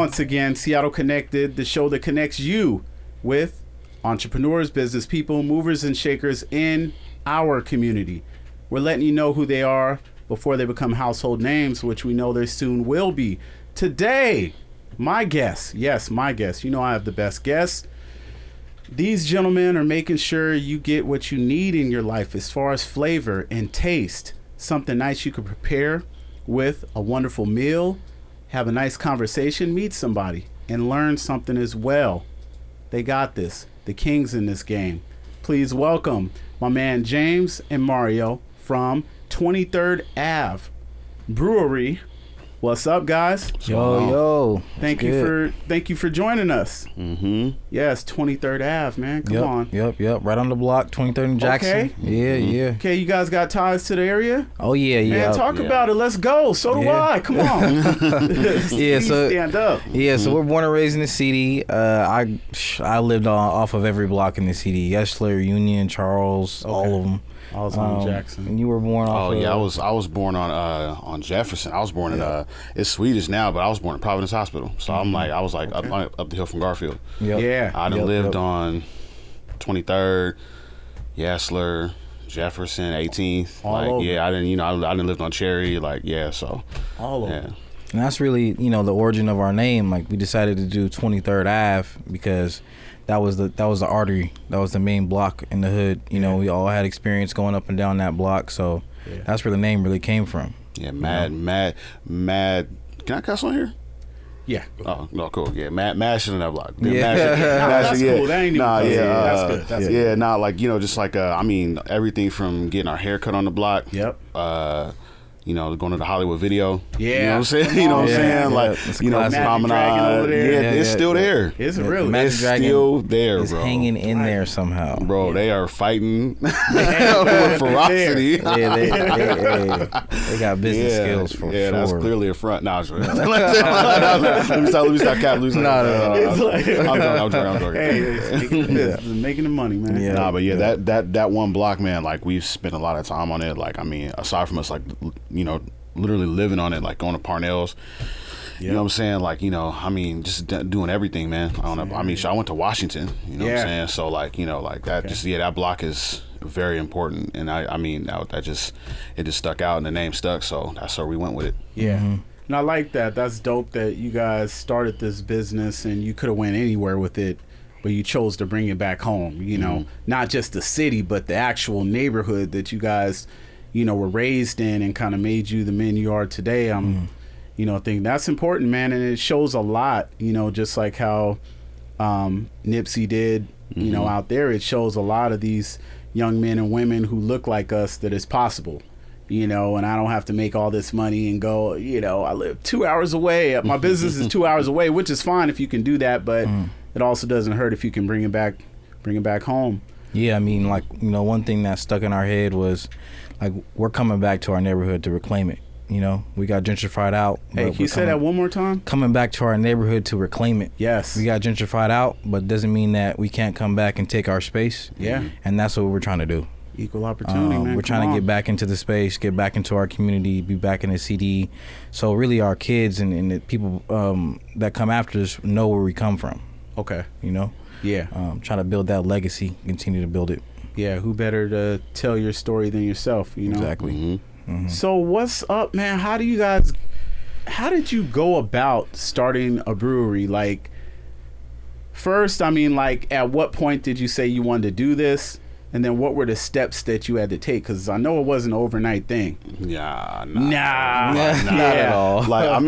once again, Seattle Connected, the show that connects you with entrepreneurs, business people, movers and shakers in our community. We're letting you know who they are before they become household names, which we know they soon will be. Today, my guest, yes, my guest. You know I have the best guests. These gentlemen are making sure you get what you need in your life as far as flavor and taste. Something nice you can prepare with a wonderful meal, have a nice conversation, meet somebody, and learn something as well. They got this. The kings in this game. Please welcome my man James and Mario from 23rd Ave Brewery. What's up, guys? Yo. Thank you for joining us. Mm-hmm. Yes, 23rd Ave, man. Come on. Yep. Right on the block, 23rd and Jackson. Okay. Yeah. Okay, you guys got ties to the area? Oh, yeah. Man, talk about it. Let's go. So do I. Come on. Please stand up. Yeah, so we're born and raised in the city. I lived off of every block in the city. Yesler, Union, Charles, all of them. I was on Jackson. And you were born off of... I was born on Jefferson. I was born in it's Swedish now, but I was born in Providence Hospital. So I was up the hill from Garfield. Yep. Yeah. I done lived on 23rd, Yesler, Jefferson, 18th. All over. I didn't live on Cherry, so All over. yeah. And that's really, the origin of our name. Like, we decided to do 23rd Ave because that was the artery. That was the main block in the hood. We all had experience going up and down that block, so that's where the name really came from. Yeah, mad. Can I cuss on here? Yeah. Oh, no, cool. Yeah, mad shit in that block. Yeah. That's cool. That ain't even that's good. That's good. Just like everything from getting our hair cut on the block. Yep. Going to the Hollywood Video. Yeah. You know what I'm saying? You know what I'm saying? Like, Promenade over there. Yeah, it's still there. Is it really? It's still there, it's bro. hanging in there somehow. Bro, they are fighting with ferocity. They got business skills for sure. Yeah, that's clearly a front. Nah, let me stop capping. I'm joking. Hey, making the money, man. Yeah. Nah, but that one block, man, like, we've spent a lot of time on it. Like, aside from us, like, literally living on it, like going to Parnell's. You know what I'm saying? Like, just doing everything, man. I went to Washington, you know what I'm saying? So, that block is very important. And it just stuck out and the name stuck. So that's where we went with it. Yeah. Mm-hmm. And I like that. That's dope that you guys started this business and you could have went anywhere with it, but you chose to bring it back home, not just the city, but the actual neighborhood that you guys, were raised in and kind of made you the men you are today. I think that's important, man. And it shows a lot, just like how Nipsey did, out there. It shows a lot of these young men and women who look like us that it's possible, and I don't have to make all this money and go, I live 2 hours away. My business is 2 hours away, which is fine if you can do that, but it also doesn't hurt if you can bring it back home. Yeah, one thing that stuck in our head was, like, we're coming back to our neighborhood to reclaim it. We got gentrified out. Hey, can you say that one more time? Coming back to our neighborhood to reclaim it. Yes. We got gentrified out, but it doesn't mean that we can't come back and take our space. Yeah. And that's what we're trying to do. Equal opportunity, man. We're trying to get back into the space, get back into our community, be back in the CD. So really our kids and the people that come after us know where we come from. Okay. Yeah. Trying to build that legacy, continue to build it. Yeah, who better to tell your story than yourself, Exactly. Mm-hmm. So what's up, man? How did you go about starting a brewery? Like, first, at what point did you say you wanted to do this? And then what were the steps that you had to take? Because I know it wasn't an overnight thing. Not at all. Like, I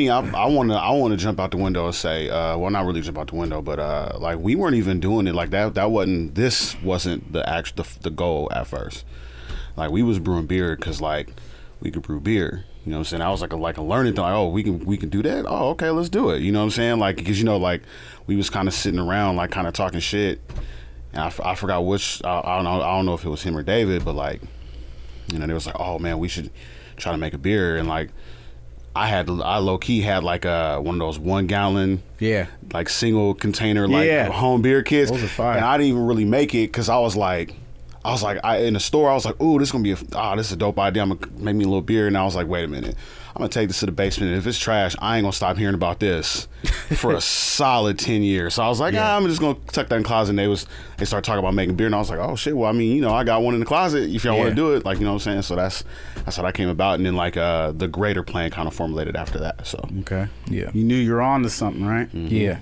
want to jump out the window and say, well, not really jump out the window, but like, we weren't even doing it like that. This wasn't the goal at first. Like, we was brewing beer because, like, we could brew beer. You know what I'm saying? I was like a learning thing. Like, oh, we can do that. Oh, okay, let's do it. You know what I'm saying? Like, because like, we was kind of sitting around, like, kind of talking shit. And I forgot which, I don't know if it was him or David, but, like, they was like, oh man, we should try to make a beer. And, like, I low key had like one of those 1 gallon, like, single container, like, home beer kits. Those are fire. And I didn't even really make it because I was like, I was like, in the store, I was like, ooh, this is a dope idea. I'm gonna make me a little beer. And I was like, wait a minute, I'm gonna take this to the basement. And if it's trash, I ain't gonna stop hearing about this for a solid 10 years. So I was like, I'm just gonna tuck that in the closet. And they started talking about making beer, and I was like, oh shit, well, I mean, I got one in the closet if y'all want to do it, like, you know what I'm saying? So that's how that came about. And then like the greater plan kind of formulated after that. So okay, Yeah. you knew you were on to something, right? Yeah.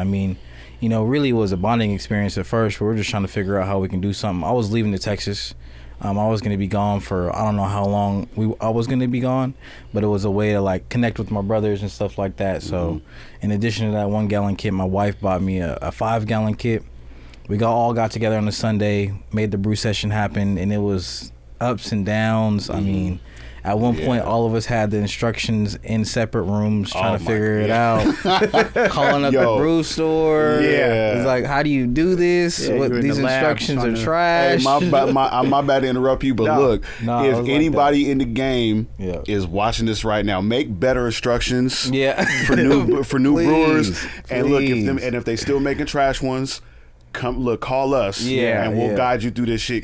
I mean, really it was a bonding experience at first. We were just trying to figure out how we can do something. I was leaving to Texas. I was going to be gone for, I don't know how long I was going to be gone, but it was a way to like connect with my brothers and stuff like that. So in addition to that 1 gallon kit, my wife bought me a 5 gallon kit. We all got together on a Sunday, made the brew session happen, and it was ups and downs. I mean, at one point, all of us had the instructions in separate rooms trying to figure it out. Calling up the brew store. Yeah. It's like, how do you do this? These instructions are trash. Hey, my bad to interrupt you, but look, if anybody in the game is watching this right now, make better instructions for new brewers. And look, if they still making trash ones, call us, and we'll guide you through this shit.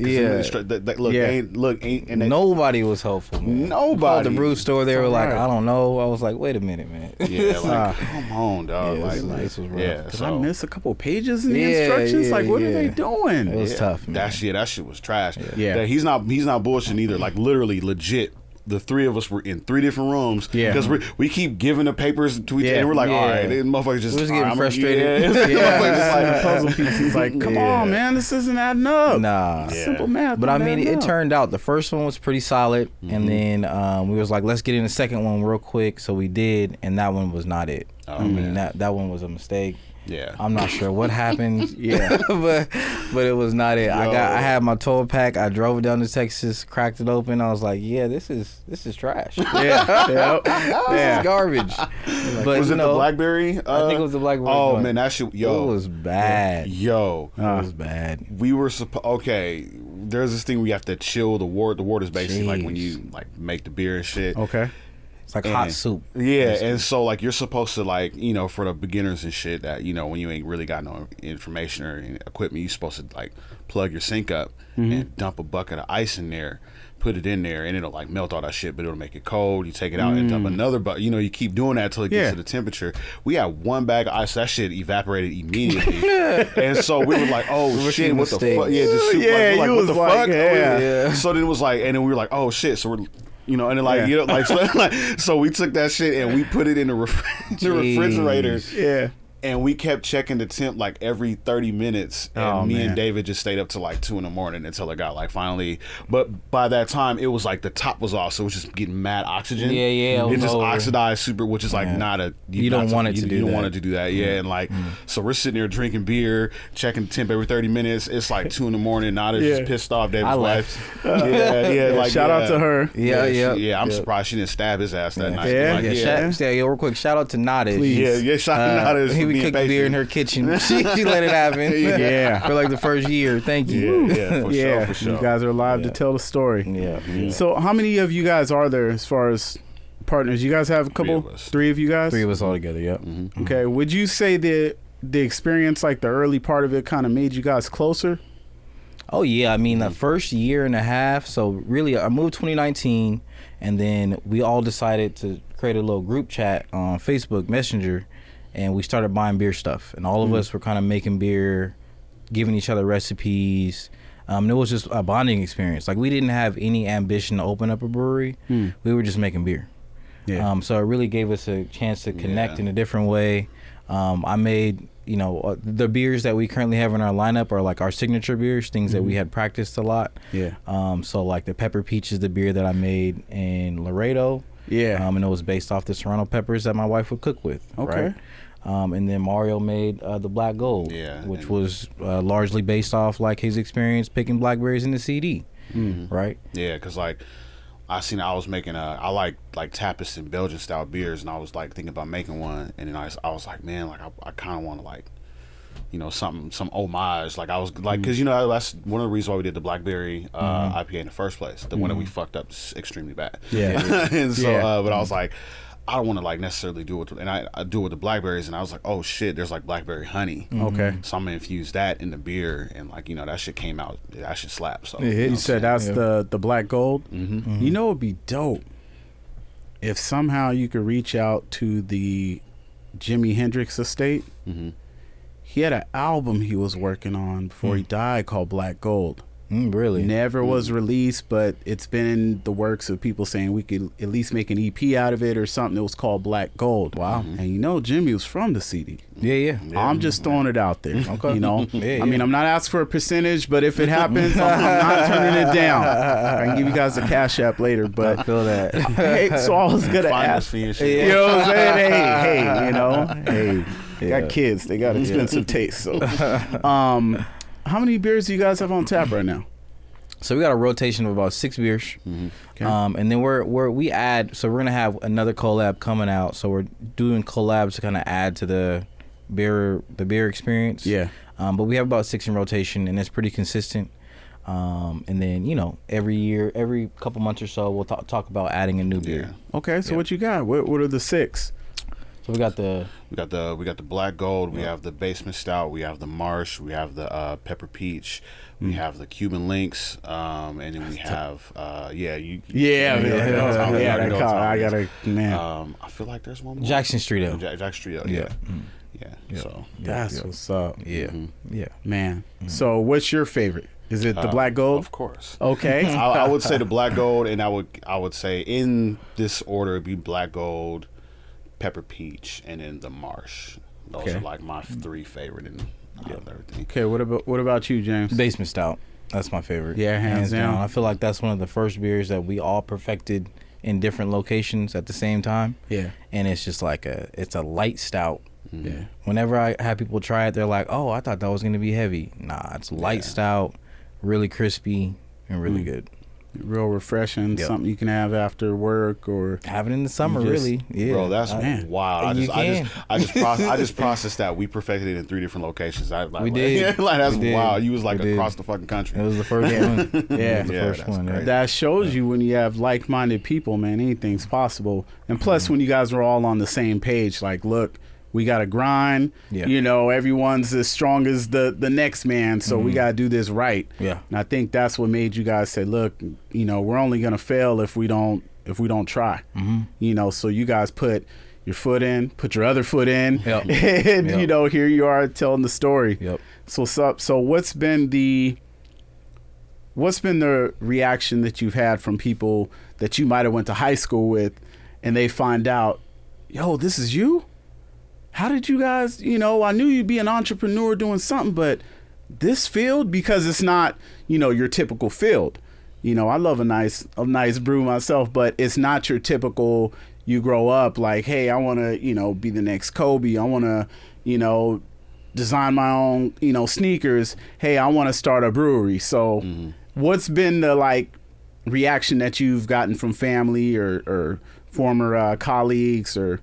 Nobody was helpful, man. Nobody. Called the brew store, they were like, I don't know. I was like, wait a minute, man. Yeah, like, come on, dog. This was rough. Did I miss a couple pages in the instructions? Like, what are they doing? It was tough, man. That shit was trash. Yeah. He's not bullshitting either. Like, literally, legit. The 3 of us were in 3 different rooms because we keep giving the papers to each other, and we're like, all right, and motherfuckers just getting frustrated. Like puzzle pieces. Like, come on, man, this isn't adding up. Nah, simple math. But I mean, it turned out the first one was pretty solid, and then we was like, let's get in the second one real quick. So we did, and that one was not it. I mean, that one was a mistake. Yeah, I'm not sure what happened. but it was not it. I had my 12-pack. I drove it down to Texas, cracked it open. I was like, this is trash. This is garbage. But was it the blackberry? I think it was the blackberry. Oh man, that shit. It was bad. It was bad. We were okay. There's this thing we have to chill the wort. The wort is basically like when you like make the beer and shit. Okay. It's like hot soup. Yeah, and so like you're supposed to like, for the beginners and shit that, when you ain't really got no information or equipment, you're supposed to like plug your sink up and dump a bucket of ice in there, put it in there, and it'll like melt all that shit, but it'll make it cold. You take it out and dump another bucket. You keep doing that till it gets to the temperature. We had 1 bag of ice. That shit evaporated immediately. And so we were like, oh shit, what the fuck? Yeah, just shoot, like, what the fuck? Yeah. So then it was like, and then we were like, oh shit. So we're and then like, so we took that shit and we put it in the refrigerator. Yeah. And we kept checking the temp like every 30 minutes. And and David just stayed up till like 2 a.m. until it got like finally. But by that time, it was like the top was off. So it was just getting mad oxygen. Yeah. It just oxidized super, which is like not a. You don't want it to do that. You don't want it to do that. Yeah. And like, so we're sitting there drinking beer, checking the temp every 30 minutes. It's like 2 a.m. Nada's just pissed off. David's wife. Like, shout out to her. Yeah. I'm surprised she didn't stab his ass that night. Real quick, shout out to Nada. Yeah, shout out to Nada. We cooked beer in her kitchen. She let it happen. For like the first year. Thank you. For sure. You guys are alive to tell the story. Yeah. So how many of you guys are there as far as partners? You guys have a couple? 3 of you guys? 3 of us all together. Yep. Okay. Would you say that the experience, like the early part of it, kind of made you guys closer? Oh yeah. I mean, the first year and a half. So really, I moved 2019, and then we all decided to create a little group chat on Facebook Messenger. And we started buying beer stuff, and all of us were kind of making beer, giving each other recipes. It was just a bonding experience. Like, we didn't have any ambition to open up a brewery. We were just making beer. So it really gave us a chance to connect in a different way. I made, the beers that we currently have in our lineup are like our signature beers, things that we had practiced a lot. So like the Pepper Peach is the beer that I made in Laredo. And it was based off the Serrano peppers that my wife would cook with. Right? And then Mario made the Black Gold, which was largely based off like his experience picking blackberries in the CD, right? Yeah, because like I was making I like Tapas and Belgian style beers, and I was like thinking about making one, and then I was like, man, like I kind of want to like, some homage. Like I was like, because that's one of the reasons why we did the blackberry IPA in the first place. The one that we fucked up extremely bad. And so, but I was like, I don't want to like necessarily do it, and I do it with the blackberries, and I was like, oh shit, there's like blackberry honey. Okay. So I'm gonna infuse that in the beer, and like that shit came out, that shit slapped. So You said that's the black gold. Mm-hmm. You know, it'd be dope if somehow you could reach out to the Jimi Hendrix estate. Mm-hmm. He had an album he was working on before he died called Black Gold. Really? Never was released, but it's been in the works of people saying we could at least make an EP out of it or something that was called Black Gold. Wow. And Jimmy was from the CD. Yeah. I'm just throwing it out there. Okay. I mean, I'm not asking for a percentage, but if it happens, I'm not turning it down. I can give you guys a cash app later, but I feel that. hey, so I was gonna ask. Fee and shit. You know what I'm saying? Hey, got kids, they got expensive taste. So, how many beers do you guys have on tap right now? So we got a rotation of about 6 beers. Mm-hmm. Okay. And then we add, so we're gonna have another collab coming out. So we're doing collabs to kind of add to the beer experience. Yeah. But we have about 6 in rotation, and it's pretty consistent. And then every couple months or so, we'll talk about adding a new beer. Okay, so what you got? What are the 6? So we got the Black Gold, we have the Basement Stout, we have the Marsh, we have the Pepper Peach, we have the Cuban Links, and then we have I feel like there's one more. Jackson Street Ale. Jackson Street Ale, yeah. So That's what's up. Yeah. Man. So what's your favorite? Is it the Black Gold? Of course. Okay. I would say the Black Gold, and I would say in this order it'd be Black Gold, Pepper Peach, and then the Marsh. Those are like my 3 favorite and everything. Okay, what about you, James? Basement Stout. That's my favorite. Yeah, hands down. I feel like that's one of the first beers that we all perfected in different locations at the same time. Yeah. And it's just like it's a light stout. Yeah. Whenever I have people try it, they're like, "Oh, I thought that was gonna be heavy." Nah, it's light stout, really crispy and really good. Real refreshing, something you can have after work or have it in the summer, really. Yeah, bro, that's wild. I just processed that. We perfected it in 3 different locations. We did. Like that's we did. wild. You was like We across did. the fucking country. It was the first one. Yeah, the first one. crazy. that shows you when you have like-minded people, man, anything's possible. And plus, when you guys are all on the same page, like, look, we got to grind. Yeah. Everyone's as strong as the next man, so we got to do this right. Yeah. And I think that's what made you guys say, look, we're only going to fail if we don't try. So you guys put your foot in, put your other foot in, and here you are telling the story. Yep. So what's up? So what's been the reaction that you've had from people that you might have went to high school with, and they find out, yo, this is you? How did you guys, I knew you'd be an entrepreneur doing something, but this field, because it's not, your typical field. I love a nice brew myself, but it's not your typical, you grow up like, hey, I want to, be the next Kobe. I want to, design my own, sneakers. Hey, I want to start a brewery. So what's been the reaction that you've gotten from family or former colleagues or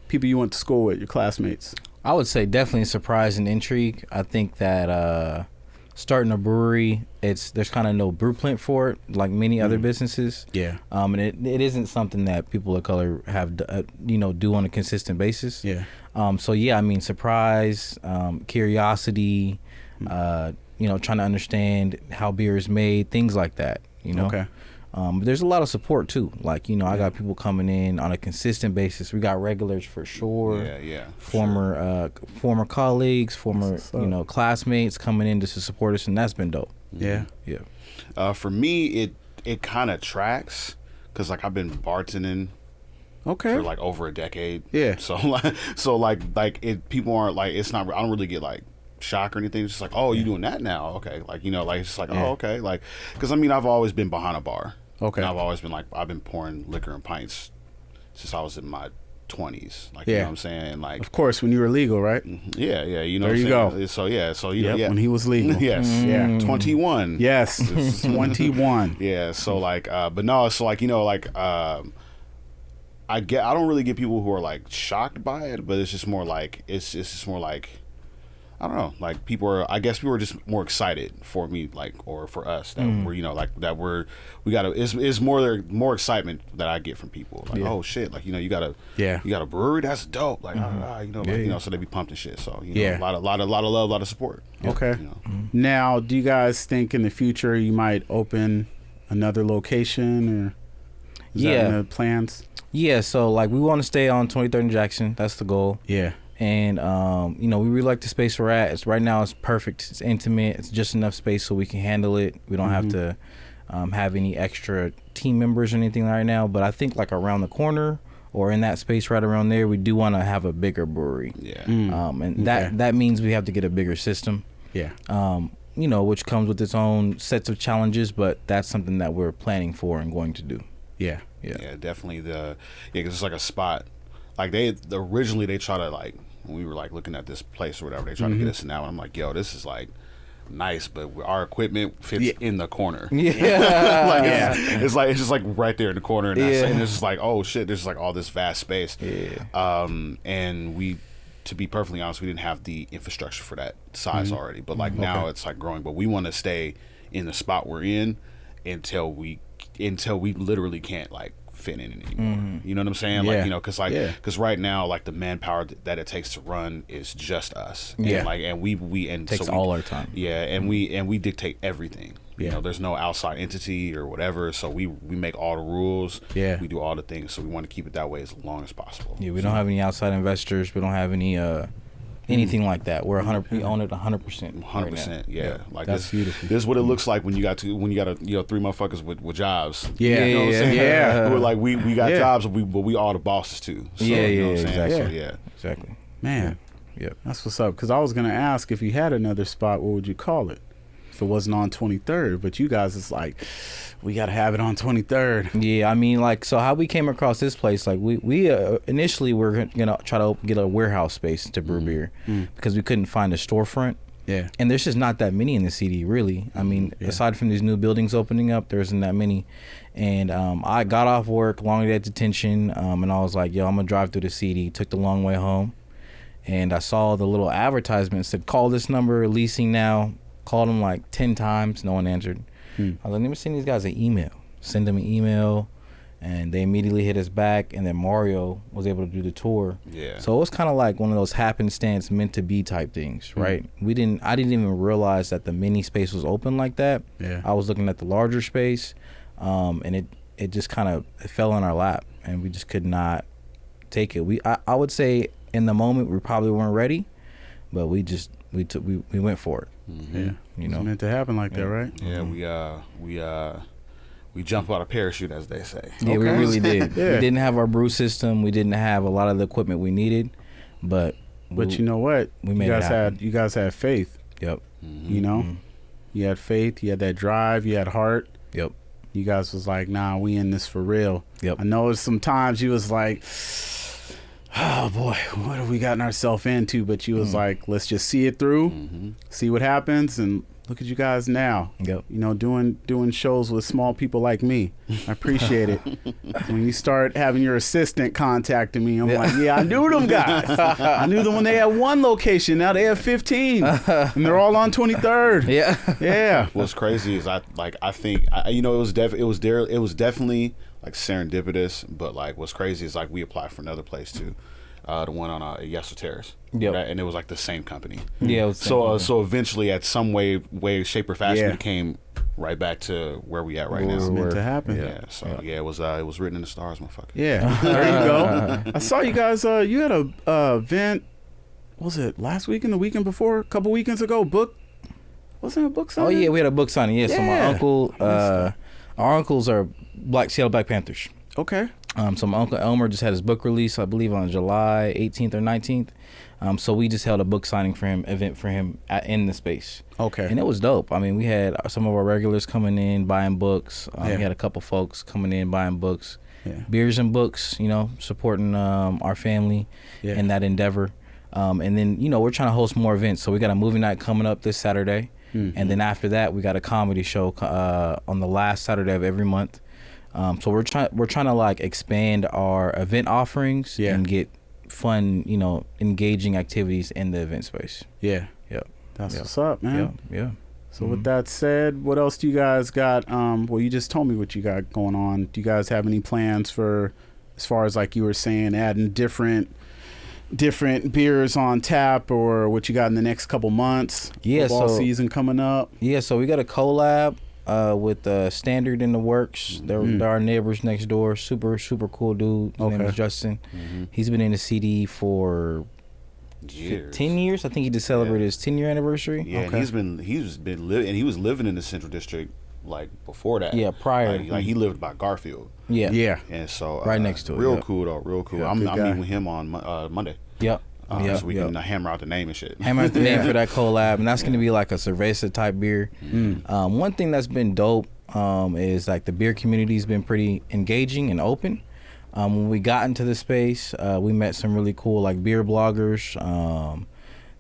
people you went to school with, your classmates? I would say definitely surprise and intrigue. I think that starting a brewery, there's kind of no blueprint for it, like many other businesses. Yeah. And it isn't something that people of color have do on a consistent basis. Yeah. So yeah, I mean, surprise, curiosity, trying to understand how beer is made, things like that. Okay. There's a lot of support too. Like, I got people coming in on a consistent basis. We got regulars for sure. Yeah. Former colleagues, former classmates coming in just to support us, and that's been dope. Yeah. Yeah. For me, it kind of tracks because I've been bartending. Okay. For over a decade. Yeah. So people aren't it's not. I don't really get shock or anything. It's just oh, you doing that now? Okay. It's just oh, okay. Because I've always been behind a bar. Okay. And I've always been I've been pouring liquor and pints since I was in my 20s. You know what I'm saying? Of course, when you were legal, right? Yeah. There you go. So yeah. When he was legal. Yes. Yeah. 21. Yes. 21. Yeah. So but no. So I don't really get people who are shocked by it, but it's just more it's just more I don't know, like I guess people are just more excited for me, like, or for us that we're, you know, like that it's more excitement that I get from people, like, oh shit, like, you know, you got a brewery, that's dope, like, you know, like, you know, so they be pumped and shit, so, you know, a lot of love, a lot of support. Okay. You know? Now, do you guys think in the future you might open another location, or is that in the plans? Yeah, so like we want to stay on 23rd and Jackson. That's the goal. Yeah. And you know, we really like the space we're at. It's right now it's perfect. It's intimate. It's just enough space so we can handle it. We don't have to have any extra team members or anything right now. But I think like around the corner or in that space right around there, we do want to have a bigger brewery. Yeah. And that means we have to get a bigger system. Yeah. You know, which comes with its own sets of challenges, but that's something that we're planning for and going to do. Yeah. Yeah, definitely. Cause it's like a spot. Like originally they try to, like, when we were like looking at this place or whatever, they try to get us in that one. I'm like, yo, this is like nice, but our equipment fits in the corner. Yeah. Like, it's just like right there in the corner, and and it's just like, oh shit, there's like all this vast space. Yeah. And we, to be perfectly honest, we didn't have the infrastructure for that size already. But like now it's like growing. But we want to stay in the spot we're in until we literally can't like fit in anymore. You know what I'm saying? Like, you know, because right now, like, the manpower that it takes to run is just us. Yeah. And like, and we Takes all our time. Yeah, and we dictate everything. You know, there's no outside entity or whatever, so we make all the rules. Yeah. We do all the things, so we want to keep it that way as long as possible. Yeah, we don't have any outside investors. We don't have any anything like that. We own it 100%. 100%. Yeah. Like, that's beautiful. This is what it looks like when you got you know, three motherfuckers with jobs. Yeah. You know what I'm saying? Yeah. We're like, we got jobs, but we all the bosses too. So, you know what I'm saying? Exactly. So, Exactly. Man. Yeah. That's what's up. Because I was going to ask, if you had another spot, what would you call it? If it wasn't on 23rd, but you guys, it's like, we got to have it on 23rd. Yeah, I mean, like, so how we came across this place, like, we initially were gonna try to get a warehouse space to brew beer because we couldn't find a storefront. Yeah. And there's just not that many in the CD, really. I mean, aside from these new buildings opening up, there isn't that many. And I got off work, long day at detention, and I was like, yo, I'm gonna drive through the CD. Took the long way home, and I saw the little advertisement said, call this number, leasing now. Called them like 10 times, no one answered. I was like, let me send these guys an email. Send them an email, and they immediately hit us back, and then Mario was able to do the tour. Yeah. So it was kind of like one of those happenstance, meant to be type things, right? I didn't even realize that the mini space was open like that. Yeah. I was looking at the larger space, and it just kind of fell in our lap, and we just could not take it. I would say in the moment we probably weren't ready, but we went for it. Yeah. You know, It's meant to happen like that, right? Yeah, we jump out of parachute, as they say. Yeah, we really did. Yeah. We didn't have our brew system. We didn't have a lot of the equipment we needed, but you know what? we made it happen. You guys had faith. Yep. You know, you had faith. You had that drive. You had heart. Yep. You guys was like, nah, we in this for real. Yep. I know sometimes you was like, oh boy, what have we gotten ourselves into? But you was like, let's just see it through, see what happens, and look at you guys now. Yep. You know, doing shows with small people like me. I appreciate it. When you start having your assistant contacting me, I'm like, yeah, I knew them guys. I knew them when they had one location. Now they have 15, and they're all on 23rd. Yeah. Yeah. What's crazy is I think you know, it was definitely like serendipitous, but like what's crazy is like we applied for another place too, the one on Yeso Terrace. Yep. Right? And it was like the same company. Yeah. It was So eventually, at some way, shape, or fashion, Yeah. it came right back to where we at right It's now. meant to happen. Yeah. So it was written in the stars, motherfucker. Yeah, there you go. I saw you guys. You had a event. Was it last weekend, the weekend before, a couple weekends ago? Wasn't it a book signing? Oh yeah, we had a book signing. Yeah. So my Yeah. uncle, our uncles are Seattle Black Panthers. Okay. So my uncle Elmer just had his book release, I believe, on July 18th or 19th. So we just held a book signing event for him in the space. Okay. And it was dope. I mean, we had some of our regulars coming in buying books. Yeah. We had a couple folks coming in buying books, Yeah. beers and books. You know, supporting our family Yeah. in that endeavor. And then we're trying to host more events. So we got a movie night coming up this Saturday, and then after that we got a comedy show on the last Saturday of every month. So we're trying to like expand our event offerings and get fun, engaging activities in the event space. Yeah. That's Yeah. what's up, man. Yeah. So with that said, what else do you guys got? Well, you just told me what you got going on. Do you guys have any plans for, as far as like you were saying, adding different beers on tap, or what you got in the next couple months? Yeah, Football so season coming up. Yeah, so we got a collab with Standard in the works. They're our neighbors next door. Super cool dude. His name is Justin. He's been in the CD for Years. 10 years. I think he just celebrated his 10-year anniversary. Yeah, and he was living in the Central District like before that. Yeah, prior. Like he lived by Garfield. Yeah. And so Right next to it, real yeah. cool though, real cool. Yeah, I'm good guy. meeting with him on Monday. Yep. So we can hammer out the name and shit. Hammer out the name for that collab, and that's going to be like a cerveza type beer. One thing that's been dope is like the beer community's been pretty engaging and open. When we got into the space, we met some really cool like beer bloggers.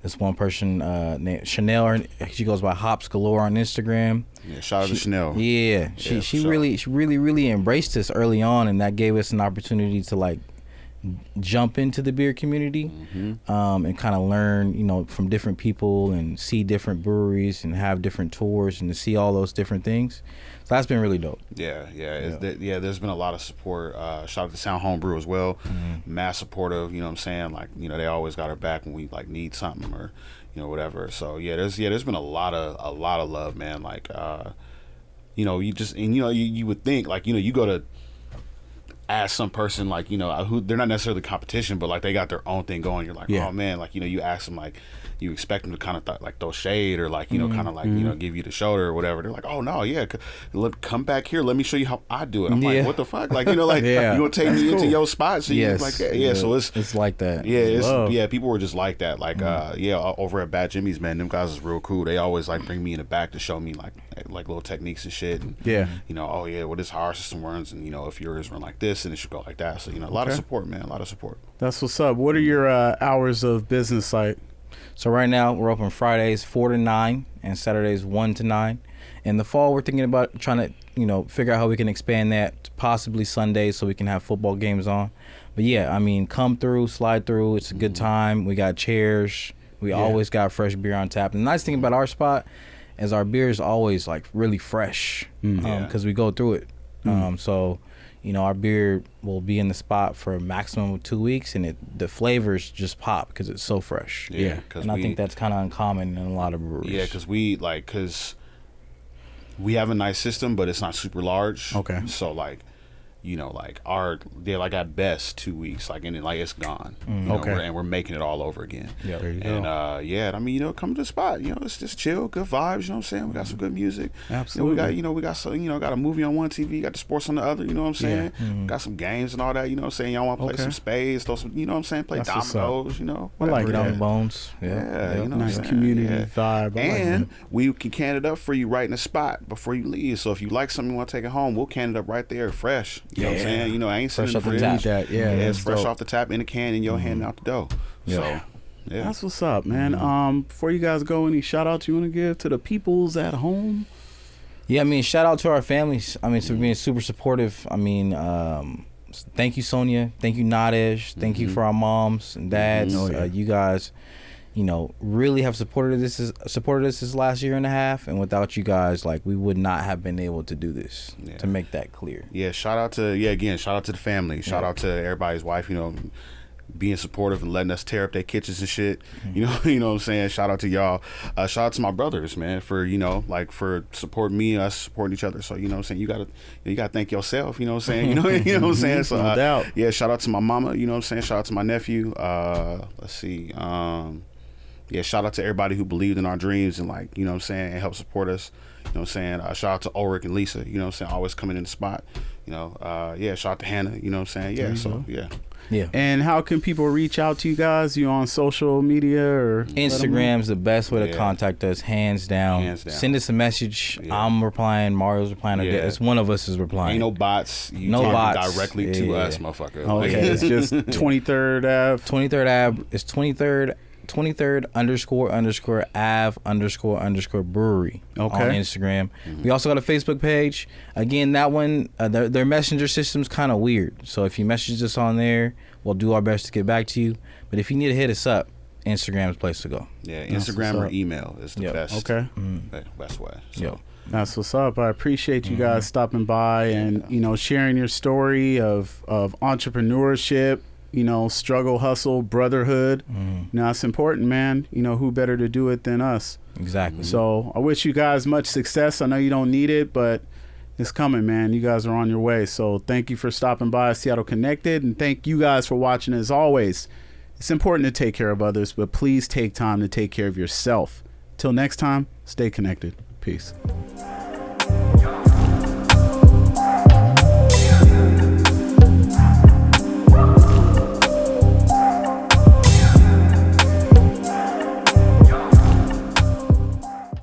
This one person named Chanel, she goes by Hops Galore on Instagram. Yeah, shout out to Chanel. Yeah, she really embraced us early on, and that gave us an opportunity to like jump into the beer community and kind of learn, you know, from different people and see different breweries and have different tours and to see all those different things. So that's been really dope. Yeah. There's been a lot of support. Shout out to Sound Homebrew as well. Mass supportive. You know what I'm saying? Like, you know, they always got our back when we like need something or, you know, whatever. So there's been a lot of love, man. Like, you know, you would think like, you know, you go to ask some person like, you know, who they're not necessarily competition, but like they got their own thing going. You're like, oh man, like, you know, you ask them like, you expect them to kind of like throw shade or like, you know, kind of like, you know, give you the shoulder or whatever. They're like, oh no, come back here, let me show you how I do it. I'm like, what the fuck? Like, you know, like you gonna take me into your spot? So you like that? Yeah, so it's like that. Yeah, people were just like that. Like, over at Bad Jimmy's, man, them guys is real cool. They always like bring me in the back to show me like little techniques and shit. And, you know, well, this is how our system runs, and you know, if yours run like this, and it should go like that. So you know, a lot of support, man, a lot of support. That's what's up. What are your hours of business like? So right now we're open Fridays 4 to 9 and Saturdays 1 to 9. In the fall, we're thinking about trying to, you know, figure out how we can expand that to possibly Sundays so we can have football games on. But yeah, I mean, come through, slide through. It's a good time. We got chairs. We always got fresh beer on tap. And the nice thing about our spot is our beer is always like really fresh because we go through it. So, you know, our beer will be in the spot for a maximum of 2 weeks, and the flavors just pop because it's so fresh. And I think that's kind of uncommon in a lot of breweries. Yeah, because we have a nice system, but it's not super large. Okay. So like, you know, like they're like at best 2 weeks, like, and then like it's gone. You know, and we're making it all over again. Yeah, there you go. And I mean, you know, come to the spot. You know, it's just chill, good vibes. You know what I'm saying? We got some good music. Absolutely. You know, we got got a movie on one TV, got the sports on the other. You know what I'm saying? Got some games and all that. You know what I'm saying? Y'all want to play some spades? Throw some. You know what I'm saying? Play dominoes. You know, I like down that. the bones. Yeah, you know, nice community vibe. And we can can it up for you right in the spot before you leave. So if you like something, you want to take it home, we'll can it up right there, fresh. You know what I'm saying? You know, I ain't Fresh sitting in the off the fridge. tap. It's fresh off the tap in the can in your hand out the dough. So, yeah. That's what's up, man. Before you guys go, any shout outs you want to give to the peoples at home? Yeah, I mean, shout out to our families. I mean, for being super supportive. I mean, thank you, Sonia. Thank you, Nadesh. Thank you for our moms and dads. You guys, you know, really have supported us this last year and a half, and without you guys, like, we would not have been able to do this. To make that clear. Yeah, shout out to the family. Shout out to everybody's wife. You know, being supportive and letting us tear up their kitchens and shit. You know what I'm saying? Shout out to y'all. Shout out to my brothers, man, for, you know, like, for supporting me, us supporting each other. So, you know what I'm saying? You gotta thank yourself, you know what I'm saying? You know what I'm saying? So No doubt. Yeah, shout out to my mama, you know what I'm saying? Shout out to my nephew. Let's see. Yeah, shout out to everybody who believed in our dreams and, like, you know what I'm saying, and helped support us. You know what I'm saying? Shout out to Ulrich and Lisa, you know what I'm saying, always coming in the spot. You know, shout out to Hannah, you know what I'm saying? Yeah, so, Yeah. And how can people reach out to you guys? You on social media or Instagram's the best way to contact us, hands down. Send us a message. I'm replying. Mario's replying. It's one of us is replying. Ain't no bots. No bots. Directly to us, motherfucker. Okay, it's just 23rd Ave. 23rd Ave. It's 23rd __Ave __brewery on Instagram. We also got a Facebook page. Again, that one, their messenger system's kind of weird. So if you message us on there, we'll do our best to get back to you. But if you need to hit us up, Instagram's the place to go. Yeah, That's Instagram what's or up. email is the Yep. best. Okay. Best way. So. Yep. That's what's up. I appreciate you guys stopping by and, sharing your story of entrepreneurship, struggle, hustle, brotherhood. It's important, man. Who better to do it than us? Exactly. So I wish you guys much success. I know you don't need it, but it's coming, man. You guys are on your way. So thank you for stopping by Seattle Connected, and thank you guys for watching. As always, it's important to take care of others, but please take time to take care of yourself. Till next time, stay connected. Peace.